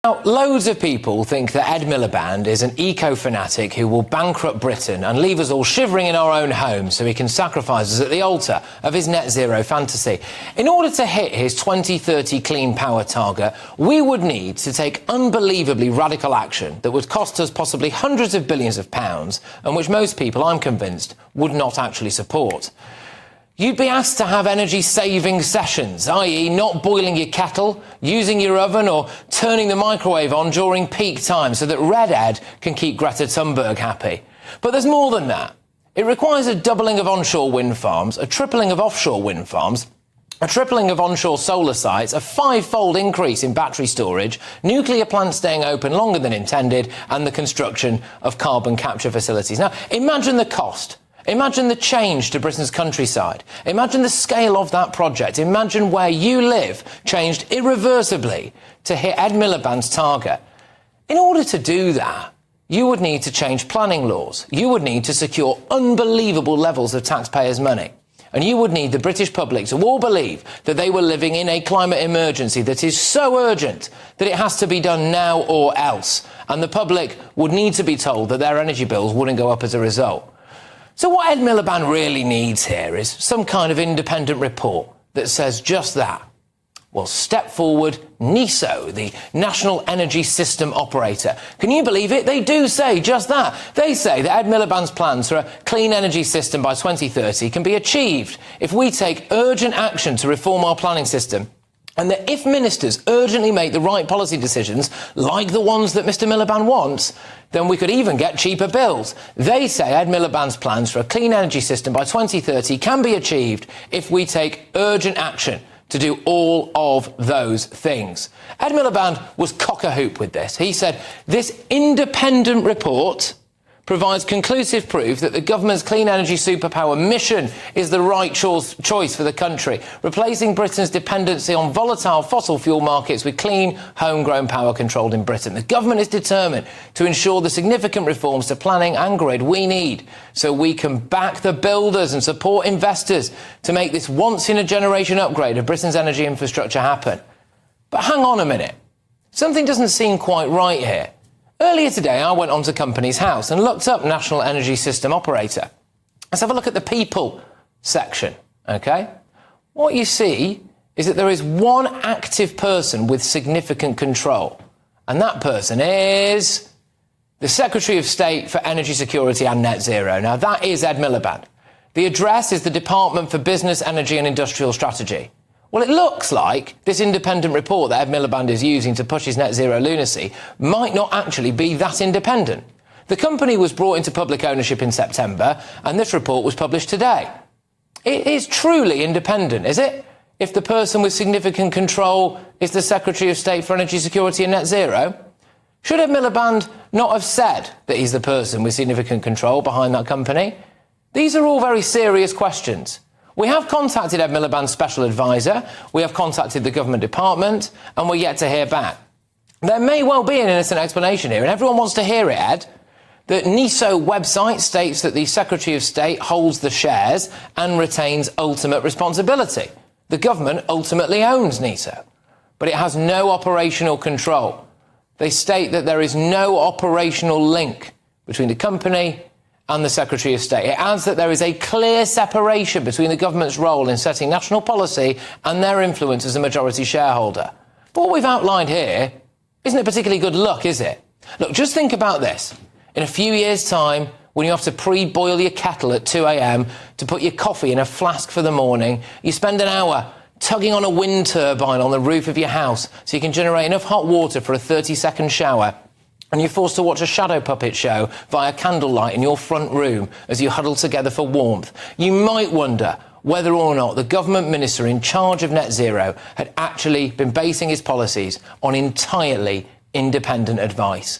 Now, loads of people think that Ed Miliband is an eco-fanatic who will bankrupt Britain and leave us all shivering in our own homes so he can sacrifice us at the altar of his net zero fantasy. In order to hit his 2030 clean power target, we would need to take unbelievably radical action that would cost us possibly hundreds of billions of pounds and which most people, I'm convinced, would not actually support. You'd be asked to have energy-saving sessions, i.e. not boiling your kettle, using your oven or turning the microwave on during peak time so that Red Ed can keep Greta Thunberg happy. But there's more than that. It requires a doubling of onshore wind farms, a tripling of offshore wind farms, a tripling of onshore solar sites, a five-fold increase in battery storage, nuclear plants staying open longer than intended, and the construction of carbon capture facilities. Now, imagine the cost. Imagine the change to Britain's countryside. Imagine the scale of that project. Imagine where you live changed irreversibly to hit Ed Miliband's target. In order to do that, you would need to change planning laws. You would need to secure unbelievable levels of taxpayers' money. And you would need the British public to all believe that they were living in a climate emergency that is so urgent that it has to be done now or else. And the public would need to be told that their energy bills wouldn't go up as a result. So what Ed Miliband really needs here is some kind of independent report that says just that. Well, step forward, NESO, the National Energy System Operator. Can you believe it? They do say just that. They say that Ed Miliband's plans for a clean energy system by 2030 can be achieved if we take urgent action to reform our planning system. And that if ministers urgently make the right policy decisions, like the ones that Mr Miliband wants, then we could even get cheaper bills. They say Ed Miliband's plans for a clean energy system by 2030 can be achieved if we take urgent action to do all of those things. Ed Miliband was cock-a-hoop with this. He said, this independent report provides conclusive proof that the government's clean energy superpower mission is the right choice for the country, replacing Britain's dependency on volatile fossil fuel markets with clean, homegrown power controlled in Britain. The government is determined to ensure the significant reforms to planning and grid we need so we can back the builders and support investors to make this once-in-a-generation upgrade of Britain's energy infrastructure happen. But hang on a minute. Something doesn't seem quite right here. Earlier today, I went onto Companies House and looked up National Energy System Operator. Let's have a look at the people section, OK? What you see is that there is one active person with significant control, and that person is the Secretary of State for Energy Security and Net Zero. Now, that is Ed Miliband. The address is the Department for Business, Energy and Industrial Strategy. Well, it looks like this independent report that Ed Miliband is using to push his net zero lunacy might not actually be that independent. The company was brought into public ownership in September, and this report was published today. It is truly independent, is it? If the person with significant control is the Secretary of State for Energy Security and Net Zero? Should Ed Miliband not have said that he's the person with significant control behind that company? These are all very serious questions. We have contacted Ed Miliband's special advisor, we have contacted the government department, and we're yet to hear back. There may well be an innocent explanation here, and everyone wants to hear it, Ed. The NESO website states that the Secretary of State holds the shares and retains ultimate responsibility. The government ultimately owns NESO, but it has no operational control. They state that there is no operational link between the company and the Secretary of State. It adds that there is a clear separation between the government's role in setting national policy and their influence as a majority shareholder. But what we've outlined here isn't a particularly good look, is it? Look, just think about this. In a few years' time, when you have to pre-boil your kettle at 2 a.m. to put your coffee in a flask for the morning, you spend an hour tugging on a wind turbine on the roof of your house so you can generate enough hot water for a 30-second shower. And you're forced to watch a shadow puppet show via candlelight in your front room as you huddle together for warmth. You might wonder whether or not the government minister in charge of net zero had actually been basing his policies on entirely independent advice.